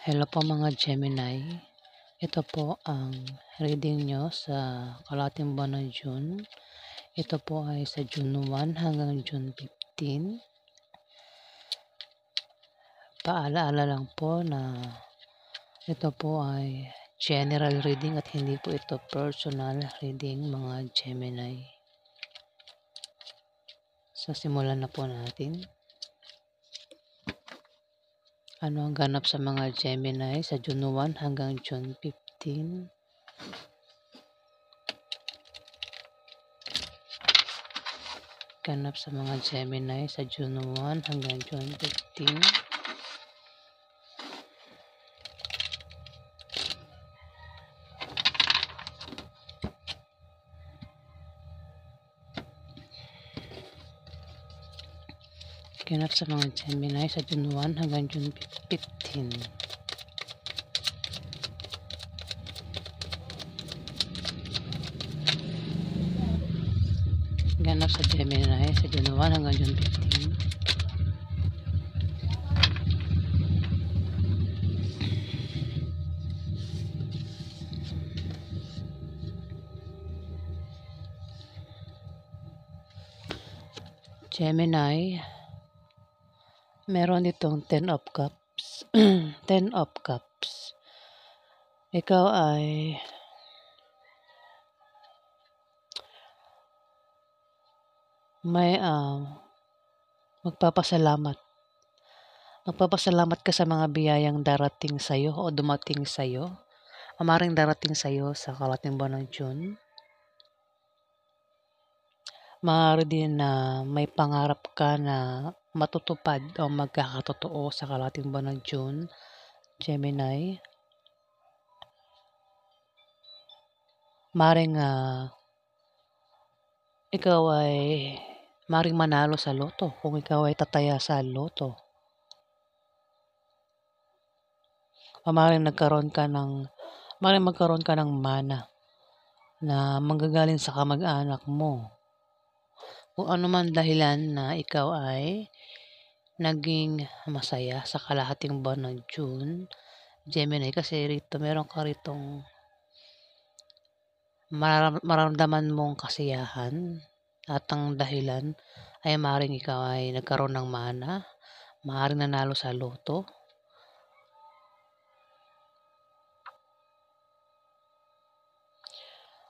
Hello po mga Gemini. Ito po ang reading nyo sa kalahating buwan ng June. Ito po ay sa June 1 hanggang June 15. Paalaala lang po na ito po ay general reading at hindi po ito personal reading mga Gemini. So simulan na po natin. Ano ang ganap sa mga Gemini sa June 1 hanggang June 15? Ganap sa mga Gemini sa June 1 hanggang June 15. Ganap sa mga Gemini sa June 1 hanggang June 15. Ganap sa Gemini sa June 1 hanggang June 15. Gemini, meron ditong 10 of Cups. 10 of Cups. Ikaw ay may magpapasalamat. Magpapasalamat ka sa mga biyayang darating sa'yo o dumating sa'yo. Maring darating sa'yo sa kalahating buwan ng June. Maaari din na may pangarap ka na matutupad o magkakatotoo sa kalahating buwan ng June, Gemini. Maaring ikaw ay maaring manalo sa loto kung ikaw ay tataya sa loto. O maaring magkaroon ka ng mana na manggagaling sa kamag-anak mo. Kung ano man dahilan na ikaw ay naging masaya sa kalahating buwan ng June, Gemini, kasi rito meron ka ritong mararamdaman mong kasiyahan at ang dahilan ay maaaring ikaw ay nagkaroon ng mana, maaaring nanalo sa loto.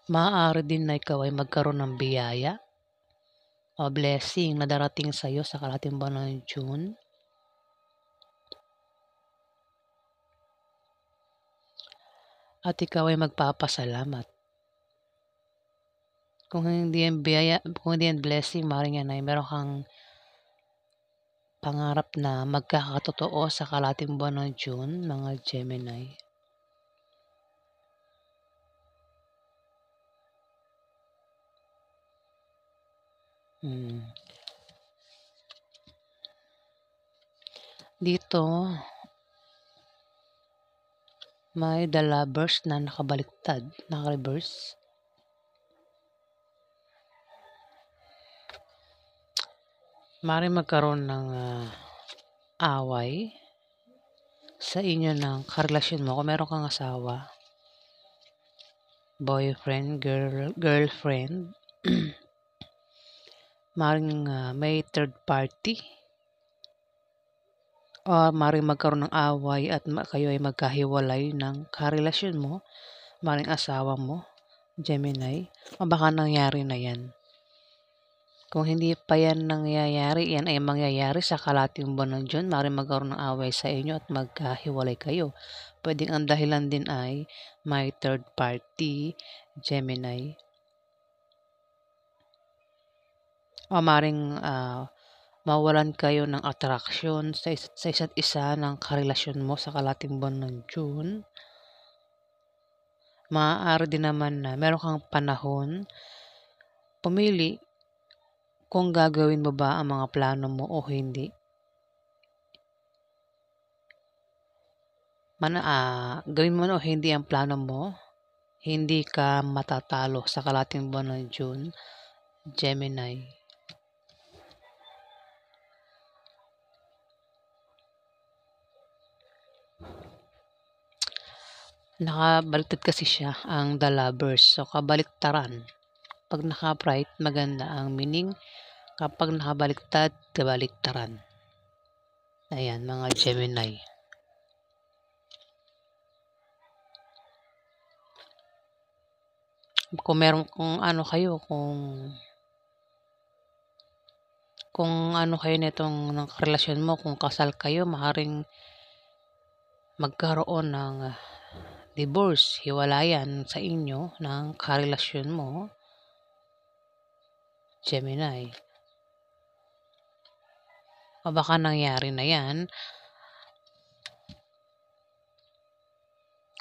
Maaari din na ikaw ay magkaroon ng biyaya o blessing na darating sa iyo sa kalahating buwan ng June. At ikaw ay magpapasalamat. Kung hindi yan biyaya, kung hindi yan blessing, maaaring yan ay meron kang pangarap na magkakatotoo sa kalahating buwan ng June, mga Gemini. Dito, may The Lovers na nakabaliktad, naka-reverse. Maaaring magkaroon ng away sa inyo ng karelasyon mo. Kung meron kang asawa, boyfriend, girlfriend, maaaring may third party o maaaring magkaroon ng away at kayo ay magkahiwalay ng karelasyon mo, maaaring asawa mo, Gemini, o baka nangyari na yan. Kung hindi pa yan nangyayari, yan ay mangyayari sa kalahating buwan ng June, maaaring magkaroon ng away sa inyo at magkahiwalay kayo. Pwedeng ang dahilan din ay may third party, Gemini. O maaaring mawalan kayo ng attraction sa isa't isa ng karelasyon mo sa kalahating buwan ng June. Maaari din naman na meron kang panahon pumili kung gagawin mo ba ang mga plano mo o hindi. Gawin mo o hindi ang plano mo, hindi ka matatalo sa kalahating buwan ng June, Gemini. Nakabaliktad kasi siya ang The Lovers, so kabaliktaran. 'Pag naka-bright maganda ang meaning, kapag nakabaliktad, kabaliktaran. Ayan mga Gemini. Kung ano kayo, kung ano kayo nitong ng relasyon mo, kung kasal kayo, maaaring magkaroon ng divorce, hiwalayan sa inyo ng karelasyon mo, Gemini. O baka nangyari na yan.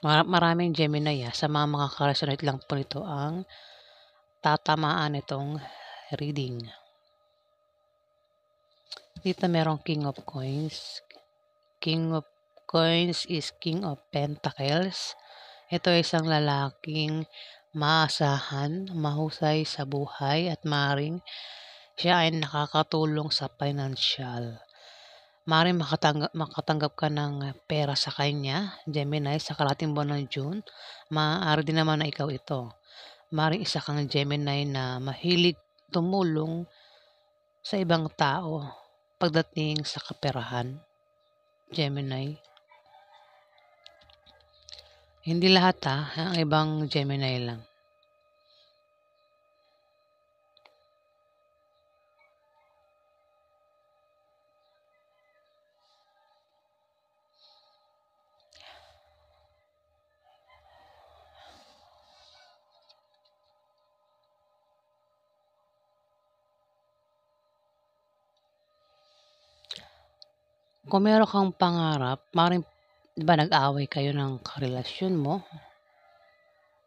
Maraming Gemini sa mga karelasyon lang po nito ang tatamaan itong reading. Dito merong King of Coins. King of Coins is King of Pentacles. Ito ay isang lalaking maasahan, mahusay sa buhay at maaaring siya ay nakakatulong sa financial. Maaaring makatanggap ka ng pera sa kanya, Gemini, sa kalahating buwan ng June. Maaari din naman na ikaw ito. Maaaring isa kang Gemini na mahilig tumulong sa ibang tao pagdating sa kaperahan, Gemini. Hindi lahat ang ibang Gemini lang. Kung meron kang pangarap, maaaring 'di ba nag-away kayo ng karelasyon mo?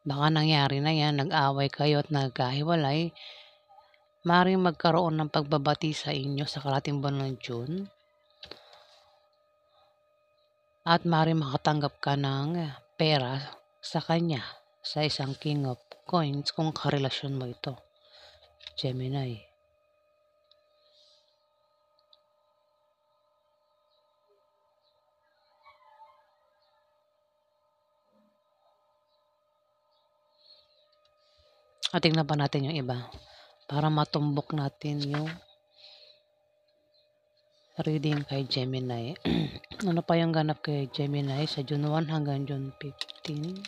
Baka nangyari na 'yan, nag-away kayo at nagkahiwalay. Maaaring magkaroon ng pagbabati sa inyo sa kalahating buwan ng June. At maaaring makatanggap ka ng pera sa kanya, sa isang King of Coins kung karelasyon mo ito, Gemini. At tingnan pa natin yung iba para matumbok natin yung reading kay Gemini. Ano pa yung ganap kay Gemini sa June 1 hanggang June 15?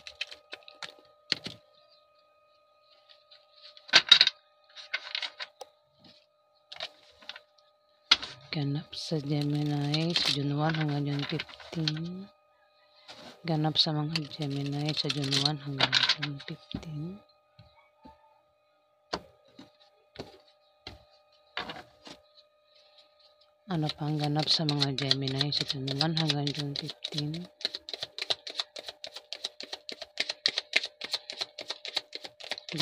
Ganap sa Gemini sa June 1 hanggang June 15. Ganap sa mga Gemini sa June 1 hanggang June 15. Ano pa ang ganap sa mga Gemini sa June 1 hanggang June 15?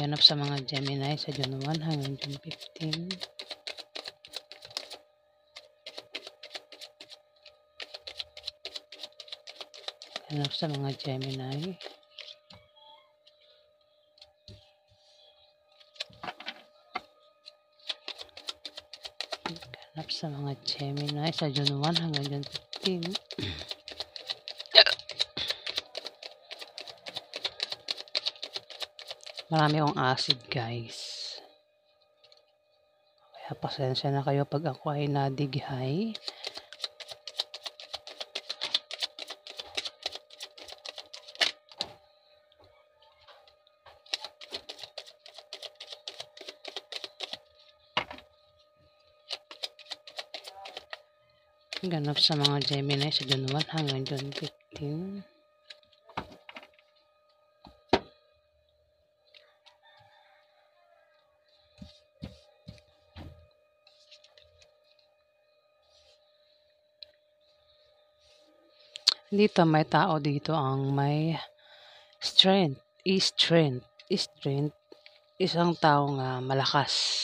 Ganap sa mga Gemini sa June 1 hanggang June 15. Ganap sa mga Gemini. Ganap sa mga Gemini sa June 1 hanggang June 15. Marami akong acid, guys. Kaya pasensya na kayo pag ako ay nadighay. Ganap sa mga Gemini sa June 1 hanggang June 15. Dito may tao dito ang may strength. Strength. Isang taong malakas.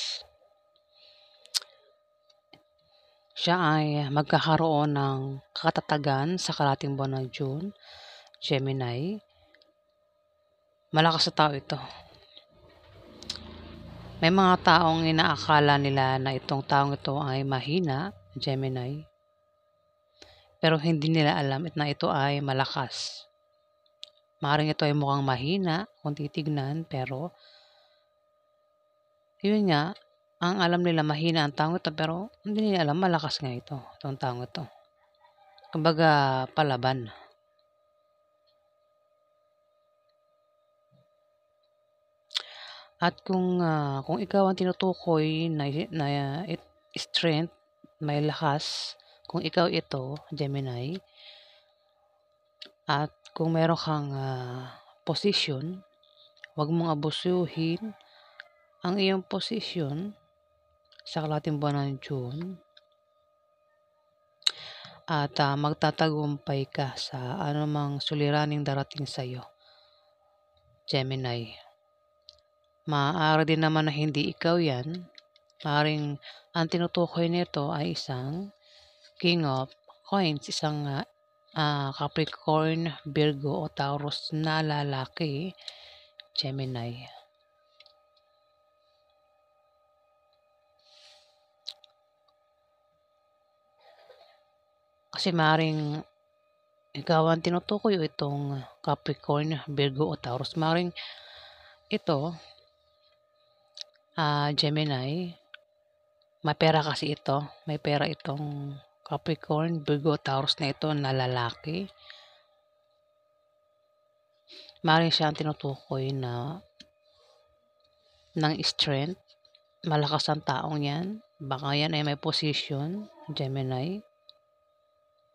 Siya ay magkakaroon ng katatagan sa kalahating buwan ng June, Gemini. Malakas na tao ito. May mga taong inaakala nila na itong taong ito ay mahina, Gemini. Pero hindi nila alam na ito ay malakas. Maaaring ito ay mukhang mahina kung titignan, pero yun nga, ang alam nila mahina ang taong ito, pero hindi nila alam malakas nga itong taong ito. Kumbaga palaban. At kung ikaw ang tinutukoy na strength, may lakas, kung ikaw ito, Gemini, at kung meron kang posisyon, huwag mong abusuhin ang iyong posisyon sa kalahating buwan ng June at magtatagumpay ka sa anumang suliraning darating sa iyo, Gemini. Maaari din naman na hindi ikaw yan. Maaaring ang tinutukoy nito ay isang King of Coins, isang Capricorn, Virgo o Taurus na lalaki, Gemini. Kasi maaaring ikaw ang tinutukoy o itong Capricorn, Virgo o Taurus. Maaaring ito, Gemini, may pera kasi ito. May pera itong Capricorn, Virgo, Taurus na ito na lalaki. Maaaring siya ang tinutukoy na ng strength. Malakas ang taong yan. Baka yan ay may position, Gemini.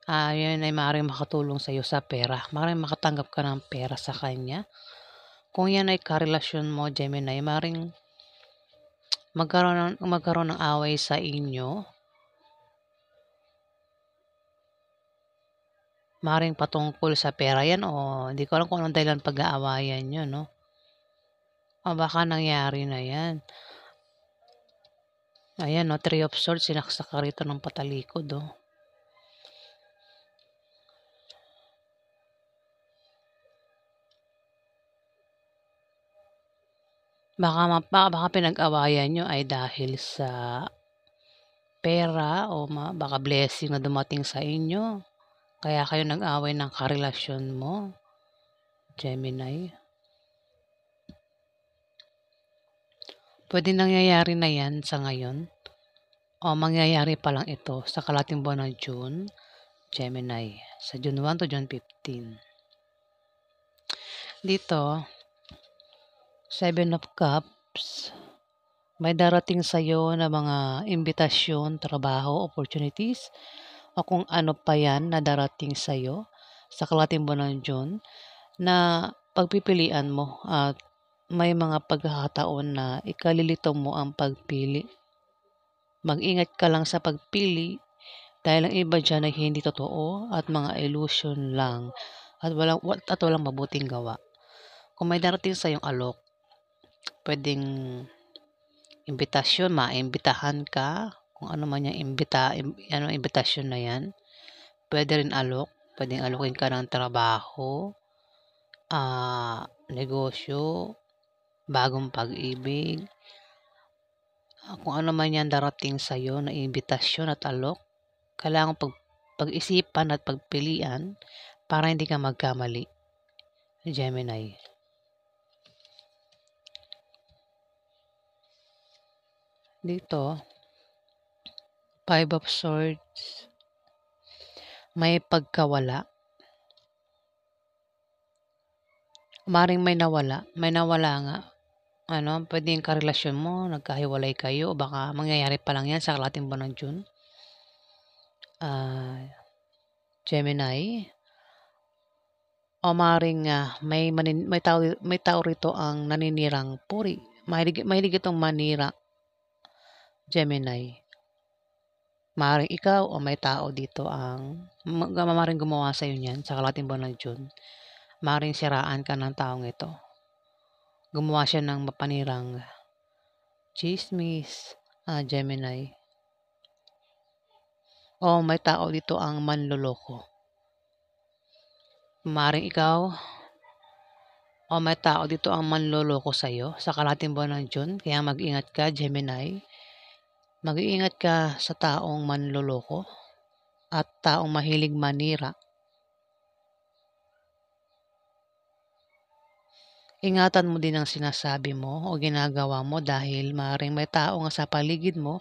Yan ay maaaring makatulong sa iyo sa pera. Maaaring makatanggap ka ng pera sa kanya. Kung yan ay karelasyon mo, Gemini, maaaring magkaroon ng away sa inyo. Maaaring patungkol sa pera yan o hindi ko alam kung anong dahilan pag-aawayan nyo, no? O baka nangyari na yan. Ayan, no? 3 of Swords, sinaksak ka rito ng patalikod, oh. Baka pinag-awayan nyo ay dahil sa pera o baka blessing na dumating sa inyo. Kaya kayo nag-away ng karelasyon mo, Gemini. Pwede nangyayari na yan sa ngayon o mangyayari pa lang ito sa kalahating buwan ng June, Gemini, sa June 1 to June 15. Dito, 7 of Cups, may darating sa iyo na mga imbitasyon, trabaho, opportunities, o kung ano pa yan na darating sa iyo sa kalahating buwan ng June na pagpipilian mo at may mga pagkakataon na ikalilito mo ang pagpili. Mag-ingat ka lang sa pagpili dahil ang iba dyan ay hindi totoo at mga illusion lang at walang mabuting gawa. Kung may darating sa iyong alok, pwedeng imbitasyon, maimbitahan ka, kung ano man yung imbitasyon na yan. Pwede rin alok, pwedeng alokin ka ng trabaho, negosyo, bagong pag-ibig, kung ano man yan darating sa iyo na imbitasyon at alok, kailangan pag-isipan at pagpilian para hindi ka magkamali, Gemini. Dito, 5 of Swords, may pagkawala. Maring may nawala nga. Pwedeng karelasyon mo, nagkahiwalay kayo, o baka mangyayari pa lang yan sa kalahating buwan ng June. Gemini. O maring may tao rito ang naninirang puri. Mahilig itong manira, Gemini. Maring ikaw o may tao dito ang maring gumawa sa iyo niyan sa kalahating buwan ng June. Maring siraan ka ng taong ito. Gumawa siya ng mapanirang chismis, Gemini. O may tao dito ang manloloko. Maring ikaw o may tao dito ang manloloko sa iyo sa kalahating buwan ng June. Kaya mag-ingat ka, Gemini. Mag-iingat ka sa taong manloloko at taong mahilig manira. Ingatan mo din ang sinasabi mo o ginagawa mo dahil maaaring may tao nga sa paligid mo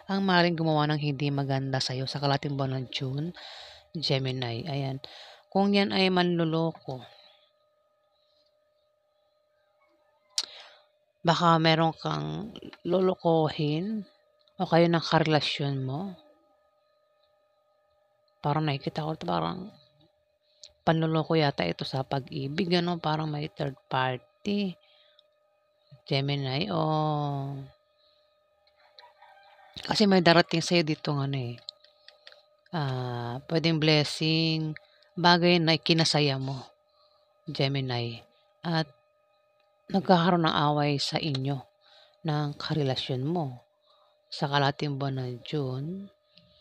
ang maaaring gumawa ng hindi maganda sa'yo sa kalahating buwan ng June, Gemini, ayan. Kung yan ay manloloko, baka meron kang lolokohin o kayo ng karelasyon mo. Parang nakikita ko parang panloloko yata ito sa pag-ibig, ano? Parang may third party, Gemini. Kasi may darating sa'yo dito ano pwedeng blessing, bagay na ikinasaya mo, Gemini. At nagkakaroon ng away sa inyo ng karelasyon mo sa kalahating buwan ng June.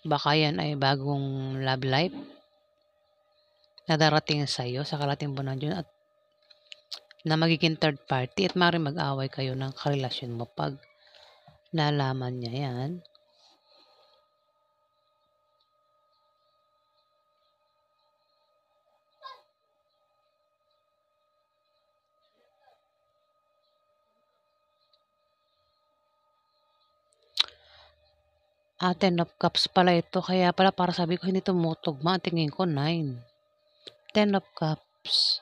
Baka yan ay bagong love life na darating sa'yo sa kalahating buwan ng June at na magiging third party at maaaring mag-away kayo ng karelasyon mo pag nalaman niya yan. Ten of Cups pala ito. Kaya pala para sabi ko hindi tumutugma. Tingin ko 9. Ten of Cups.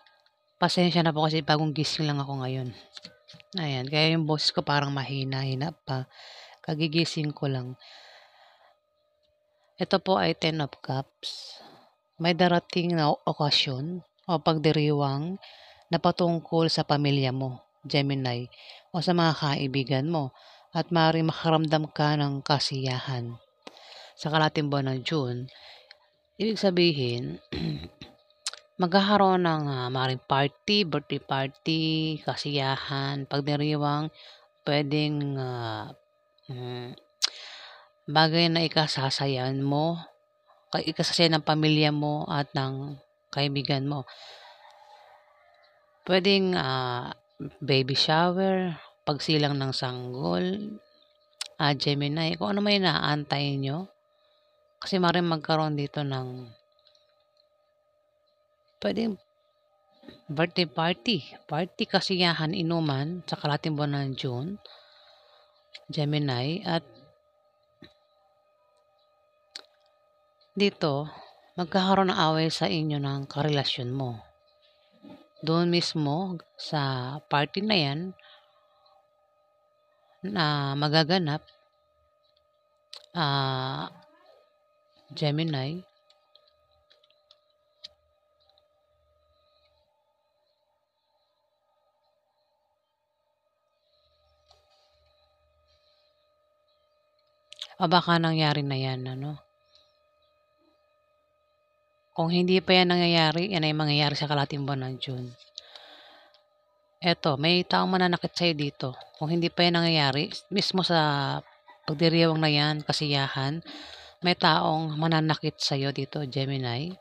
Pasensya na po kasi bagong gising lang ako ngayon. Ayan. Kaya yung boses ko parang mahina-hina pa. Kagigising ko lang. Ito po ay Ten of Cups. May darating na okasyon o pagdiriwang na patungkol sa pamilya mo, Gemini, o sa mga kaibigan mo at maaaring makaramdam ka ng kasiyahan sa kalahating buwan ng June. Ibig sabihin, magkakaroon ng maaaring party, birthday party, kasiyahan, pagdiriwang, pwedeng bagay na ikasasayan mo, ikasasayan ng pamilya mo at ng kaibigan mo. Pwedeng baby shower, pagsilang ng sanggol, Gemini, kung ano may inaantay nyo. Kasi maaaring magkaroon dito ng pwedeng birthday party, kasiyahan, inuman sa kalahating buwan ng June, Gemini. At dito, magkakaroon ng away sa inyo ng karelasyon mo. Doon mismo sa party na yan na magaganap, Gemini, o baka nangyari na yan, ano? Kung hindi pa yan nangyayari, yan ay mangyayari sa kalahating buwan ng June. Eto, may taong mananakit sa'yo dito. Kung hindi pa yan nangyayari, mismo sa pagdiriwang na yan, kasiyahan, may taong mananakit sa'yo dito, Gemini.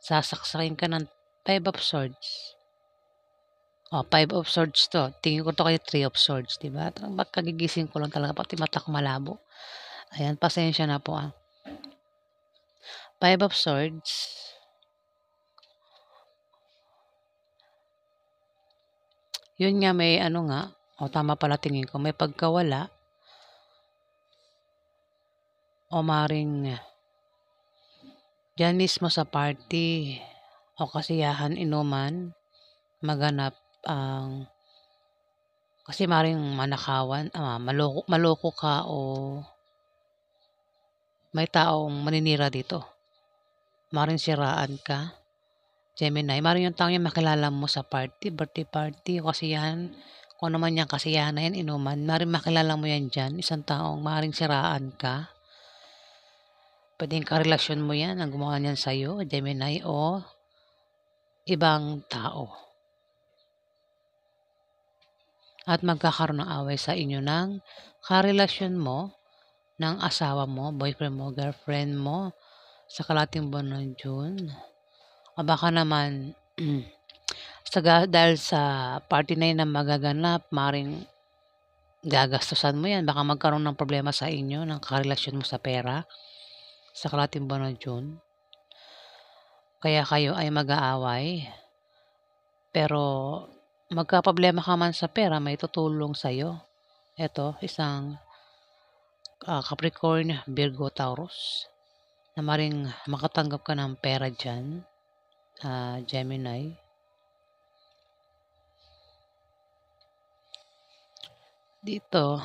Sasaksakin ka ng 5 of Swords. 5 of Swords to. Tingin ko to kay 3 of Swords, diba? Kagigising ko lang talaga, pati mata ko malabo. Ayan, pasensya na po 5 of Swords. Yun nga, may tama pala tingin ko, may pagkawala o maring dyan mismo sa party o kasiyahan, inuman, maganap kasi maring manakawan, maloko ka o may taong maninira dito. Maring siraan ka, Gemini. Maring yung taong yung makilala mo sa party, birthday party, o kasiyahan, kung ano man yung kasiyahan na yan, inuman, maring makilala mo yan dyan, isang taong maring siraan ka. Pwedeng karelasyon mo yan, ang gumawa niyan sa'yo, Gemini, o ibang tao. At magkakaroon ng away sa inyo ng karelasyon mo, ng asawa mo, boyfriend mo, girlfriend mo, sa kalahating buwan ng June. O baka naman, dahil sa party na yun na magaganap, maring gagastusan mo yan. Baka magkaroon ng problema sa inyo, ng karelasyon mo sa pera, sa kalahating buwan ng June. Kaya kayo ay mag-aaway. Pero magkaproblema ka man sa pera, may tutulong sa'yo. Eto, isang Capricorn, Virgo, Taurus na maring makatanggap ka ng pera dyan, Gemini. Dito,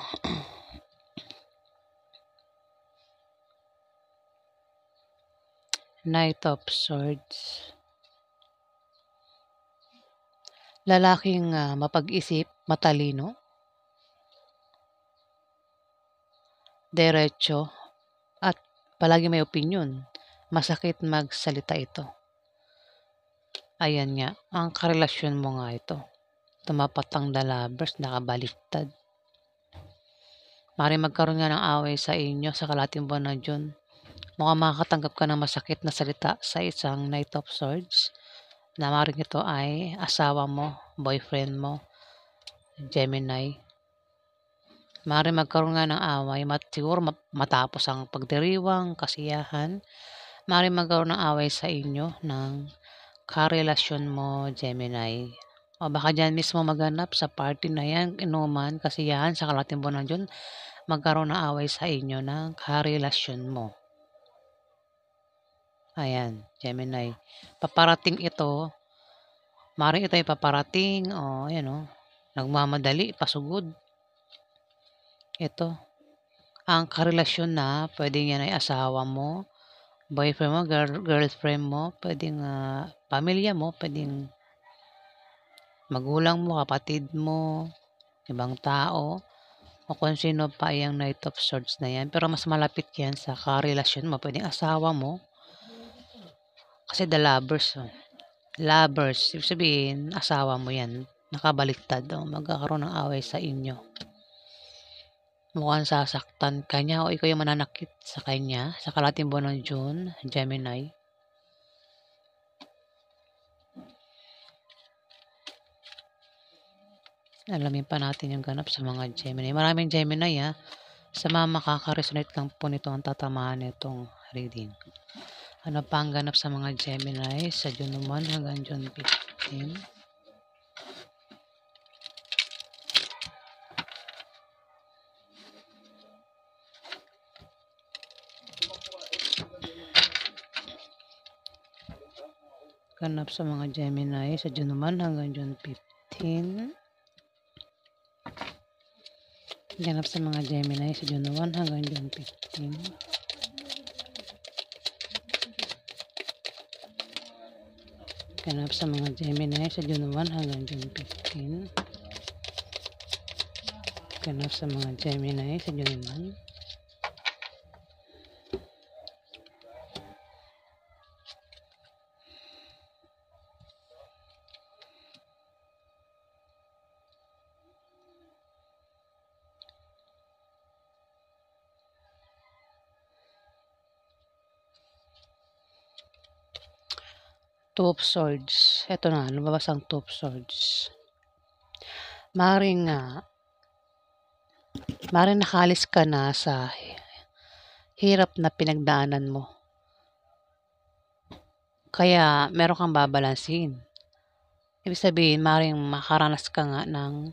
Knight of Swords. Lalaking mapag-isip, matalino, diretso, at palagi may opinyon. Masakit magsalita ito. Ayan nga, ang karelasyon mo nga ito. Tumapat ang The Lovers, nakabaliktad. Maaaring magkaroon nga ng away sa inyo sa kalahating buwan na June. Mukhang makakatanggap ka ng masakit na salita sa isang Knight of Swords na maaaring ito ay asawa mo, boyfriend mo, Gemini. Maaaring magkaroon nga ng away, siguro matapos ang pagdiriwang, kasiyahan. Maaaring magkaroon ng away sa inyo ng karelasyon mo, Gemini. O baka dyan mismo maganap sa party na yan, inuman, kasiyahan, sa kalahating buwan na June, magkaroon ng away sa inyo ng karelasyon mo. Ayan, Gemini. Paparating ito. Maaaring ito ay paparating. O, ayan o. Nagmamadali, pasugod. Ito. Ang karelasyon na pwedeng yan ay asawa mo, boyfriend mo, girlfriend mo, pwedeng pamilya mo, pwedeng magulang mo, kapatid mo, ibang tao, o kung sino pa yung Knight of Swords na yan. Pero mas malapit yan sa karelasyon mo. Pwedeng asawa mo. Kasi The Lovers. Lovers. Ibig sabihin, asawa mo yan. Nakabaliktad. Magkakaroon ng away sa inyo. Mukhang sasaktan ka niya o ikaw yung mananakit sa kanya sa kalahating buwan ng June, Gemini. Alamin pa natin yung ganap sa mga Gemini. Maraming Gemini sa mga makaka-resonate lang po nito ang tatamaan nitong reading. Ano pa ang ganap sa mga Gemini sa June 1 hanggang June 15? Ganap sa mga Gemini sa June 1 hanggang June 15. Ganap sa mga Gemini sa June 1 hanggang June 15. Ganap sa mga Gemini sa June 1 hanggang June 15. Ganap sa mga Gemini sa June 1. Two of Swords. Ito na, lumabas ang Two of Swords. Maring nakalis ka na sa hirap na pinagdaanan mo. Kaya meron kang babalansin. Ibig sabihin, maring makaranas ka nga ng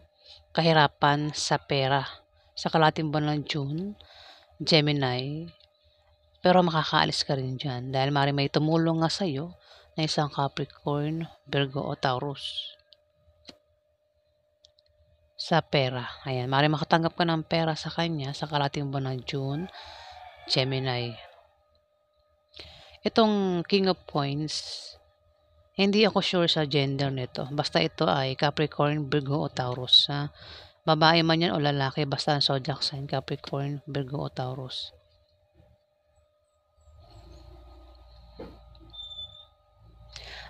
kahirapan sa pera sa kalahating buwan ng June, Gemini. Pero makakaalis ka rin dyan dahil maring may tumulong nga sa'yo na isang Capricorn, Virgo o Taurus sa pera. Ayan, maaaring makatanggap ka ng pera sa kanya sa kalahating buwan ng June, Gemini. Itong King of Coins, hindi ako sure sa gender nito. Basta ito ay Capricorn, Virgo o Taurus. Babae man yan o lalaki, basta ang zodiac sign, Capricorn, Virgo o Taurus.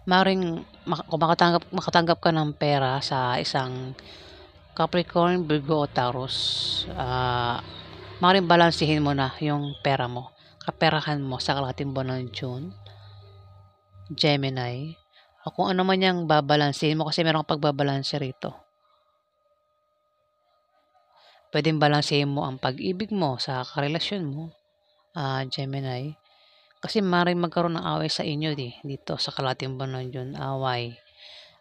Maring kung makatanggap ka ng pera sa isang Capricorn, Virgo o Taurus, maring balansihin mo na yung pera mo, kaperahan mo sa kalahating buwan ng June, Gemini, o kung ano man yung babalansihin mo kasi meron kang pagbabalanse rito. Pwedeng balansihin mo ang pag-ibig mo sa karelasyon mo, Gemini. Kasi maaaring magkaroon ng away sa inyo dito sa kalahating buwan ng June, away.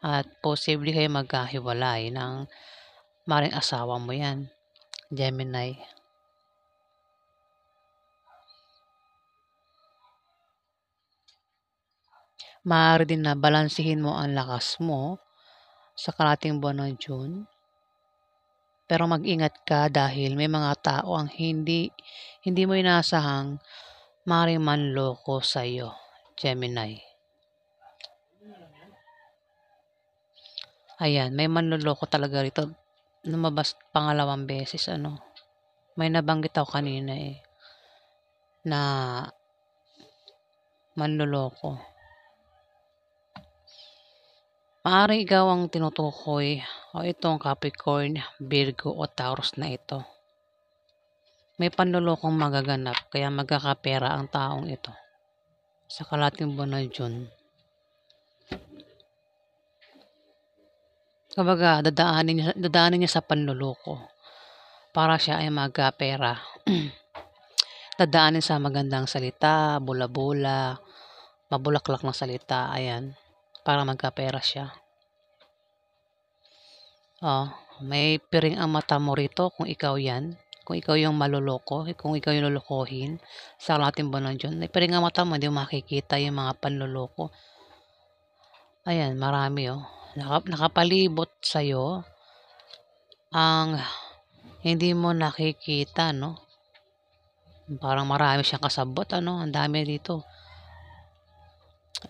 at posible kayo magkahiwalay ng maaaring asawa mo 'yan, Gemini. Maaari din na balansehin mo ang lakas mo sa kalahating buwan ng June, pero mag-ingat ka dahil may mga tao ang hindi mo inaasahang maaaring manloko sa'yo, Gemini. Ayan, may manloloko talaga rito. Lumabas pangalawang beses ano. May nabanggit ako kanina na manloloko. Maaaring ikaw ang tinutukoy o itong Capricorn, Virgo o Taurus na ito. May panlolokong magaganap kaya magkakapera ang taong ito sa kalahating buwan ng June. Kumbaga, dadaanin niya sa panloloko para siya ay magkapera. Dadaanin sa magandang salita, bula-bula, mabulaklak na salita, ayan, para magkapera siya. May piring ang mata mo rito kung ikaw yan. Kung ikaw yung maloloko, kung ikaw yung lolokohin sa kalahating buwan ng June. May piring ang mata mo, hindi mo makikita yung mga panloloko. Ayan, marami nakapalibot sa'yo ang hindi mo nakikita, no? Parang marami siyang kasabot, ano? Ang dami dito.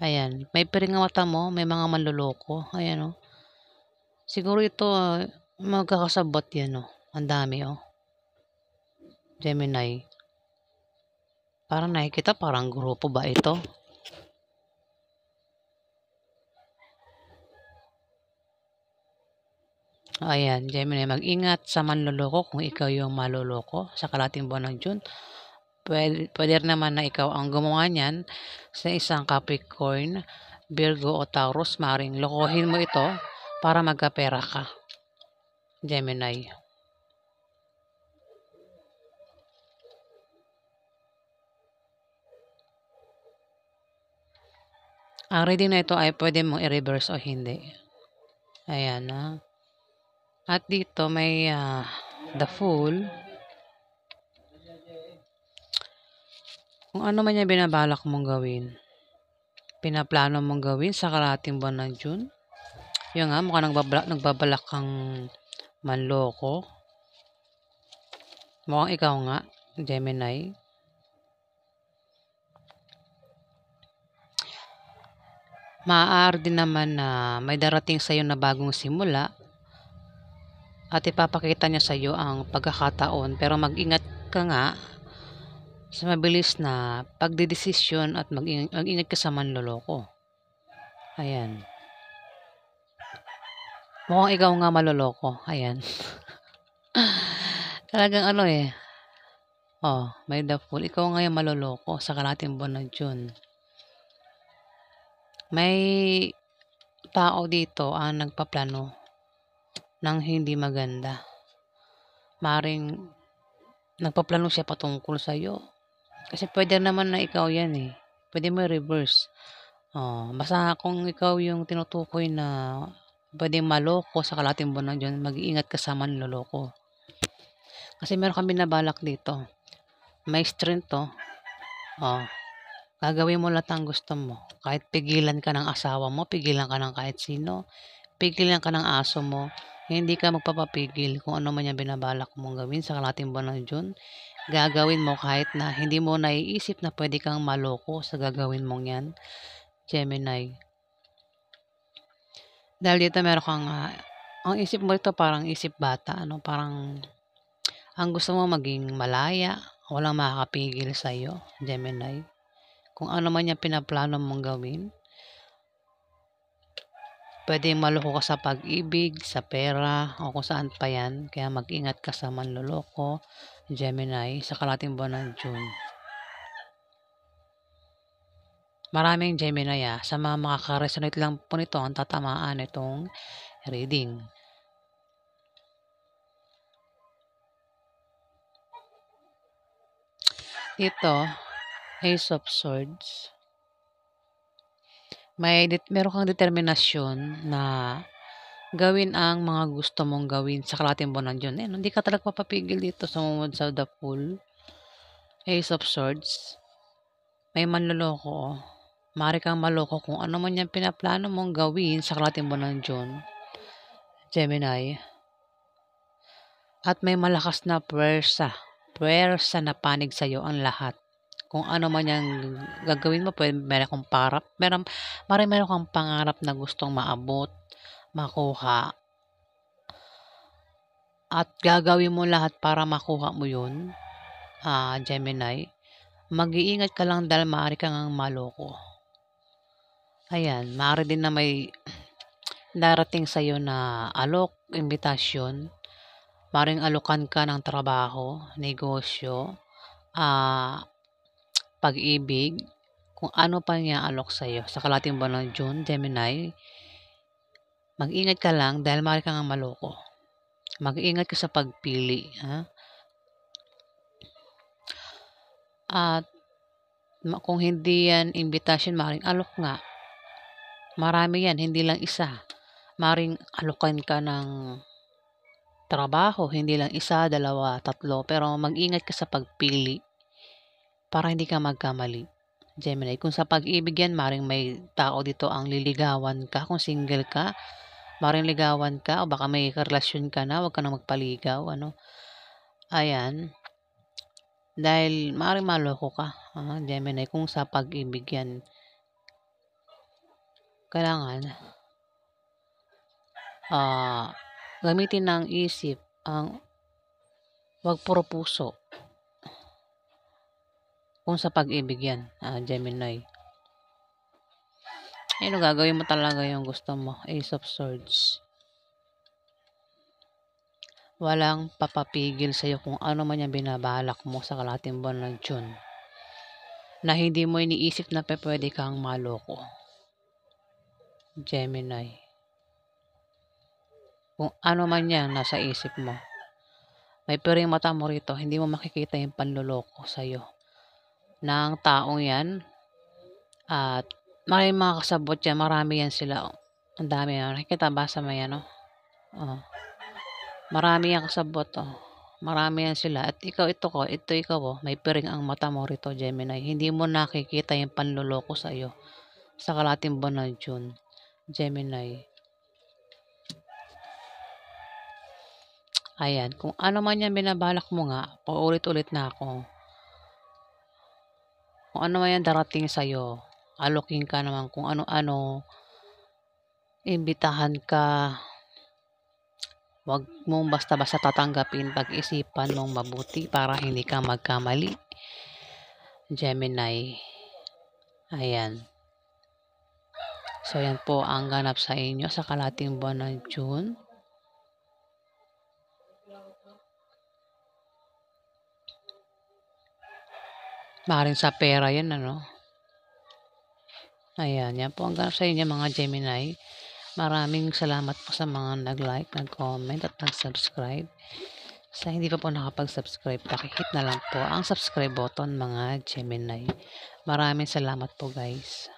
Ayan, may piring ang mata mo, may mga manloloko. Ayan, siguro ito, magkakasabot yan, Ang dami, Gemini. Parang nakikita, parang grupo ba ito? Ayan, Gemini, mag-ingat sa manloloko kung ikaw yung maloloko sa kalahating buwan ng June. Pwede naman na ikaw ang gumawa niyan sa isang Capricorn, Virgo o Taurus. Maring lokohin mo ito para magkapera ka, Gemini. Ang reading na ito ay pwede mong i-reverse o hindi. Ayan, At dito may the Fool. Kung ano man yung binabalak mong gawin, pinaplano mong gawin sa kalahating buwan ng June, yun nga, mukhang nagbabalak kang manloko. Mukhang ikaw nga, Gemini. Maaari din naman na may darating sa'yo na bagong simula at ipapakita niya sa'yo ang pagkakataon, pero mag-ingat ka nga sa mabilis na pagdedesisyon at mag-ingat ka sa manloloko. Ayan. Mukhang ikaw nga maloloko. Ayan. Talagang may the Fool. Ikaw nga yung maloloko sa kalahating buwan ng June. May tao dito ang nagpaplano ng hindi maganda. Maring nagpaplano siya patungkol sa'yo. Kasi pwede naman na ikaw yan Pwede mo reverse. Basta kung ikaw yung tinutukoy na pwedeng maloko sa kalahating buwan ng June, mag-iingat ka sa manloloko. Kasi meron kami nabalak dito. May strength gagawin mo lahat ang gusto mo. Kahit pigilan ka ng asawa mo, pigilan ka ng kahit sino, pigilan ka ng aso mo, hindi ka magpapapigil kung ano man yung binabalak mong gawin sa kalahating buwan ng June. Gagawin mo kahit na hindi mo naiisip na pwede kang maloko sa gagawin mong yan, Gemini. Dahil dito meron kang, ang isip mo ito parang isip bata, parang ang gusto mo maging malaya, walang makakapigil sa'yo, Gemini. Kung ano man yung pinaplano mong gawin, pwedeng maloko ka sa pag-ibig, sa pera, o kung saan pa yan. Kaya mag-ingat ka sa manloloko, Gemini, sa kalahating buwan ng June. Maraming Gemini sa mga makaka-resonate lang po nito ang tatamaan itong reading. Ito, Ace of Swords. Meron kang determinasyon na gawin ang mga gusto mong gawin sa kalahating buwan ng June. Hindi ka talaga mapapigil dito sumunod sa The Fool. Ace of Swords. May manloloko. Maaari kang maloko kung ano man yung pinaplano mong gawin sa kalahating buwan ng June, Gemini. At may malakas na puwersa na panig sa'yo ang lahat. Kung ano man yung gagawin mo, meron kang meron kang pangarap na gustong maabot, makuha, at gagawin mo lahat para makuha mo yun, Gemini. Mag-iingat ka lang dahil maaari kang maloko. Ayan, maaari din na may darating sa'yo na imbitasyon. Maaaring alokan ka ng trabaho, negosyo, pag-ibig, kung ano pa niya alok sa'yo sa kalahating buwan ng June, Gemini. Mag-ingat ka lang dahil maaari kang maloko. Mag-ingat ka sa pagpili. At kung hindi yan invitation, maaaring alok nga. Marami yan, hindi lang isa. Maaaring alokan ka ng trabaho, hindi lang isa, dalawa, tatlo. Pero mag-ingat ka sa pagpili para hindi ka magkamali, Gemini. Kung sa pag-ibig yan, maaaring may tao dito ang liligawan ka. Kung single ka, maaaring ligawan ka o baka may karelasyon ka na, huwag ka na magpaligaw. Ayan. Dahil maaaring maloko ka, Gemini. Kung sa pag-ibig yan, kailangan gamitin ng isip, wag puro puso. Kung sa pag-ibig yan, Gemini. Gagawin mo talaga yung gusto mo. Ace of Swords. Walang papapigil sa'yo kung ano man yung binabalak mo sa kalahating buwan ng June na hindi mo iniisip na pwede kang maloko, Gemini. Kung ano man yan nasa isip mo, may piring mata mo rito, hindi mo makikita yung panloloko sa'yo ng taong yan. At may mga kasabot yan, marami yan sila. Ang dami yan. Nakikita ba sa may marami yan kasabot. Marami yan sila. At ikaw, may piring ang mata mo rito, Gemini. Hindi mo nakikita yung panloloko sa'yo sa kalahating buwan ng June, Gemini. Ayan, kung ano man yan binabalak mo nga, paulit-ulit na ako. Kung ano man yan darating sa'yo, alokin ka naman kung ano-ano, imbitahan ka. Huwag mong basta-basta tatanggapin, pag-isipan mong mabuti para hindi ka magkamali, Gemini. Ayan. So, yan po ang ganap sa inyo sa kalahating buwan ng June. Maaaring sa pera yan, Ayan, yan po ang ganap sa inyo mga Gemini. Maraming salamat po sa mga nag-like, nag-comment at nag-subscribe. Sa hindi pa po nakapag-subscribe, pakihit na lang po ang subscribe button mga Gemini. Maraming salamat po guys.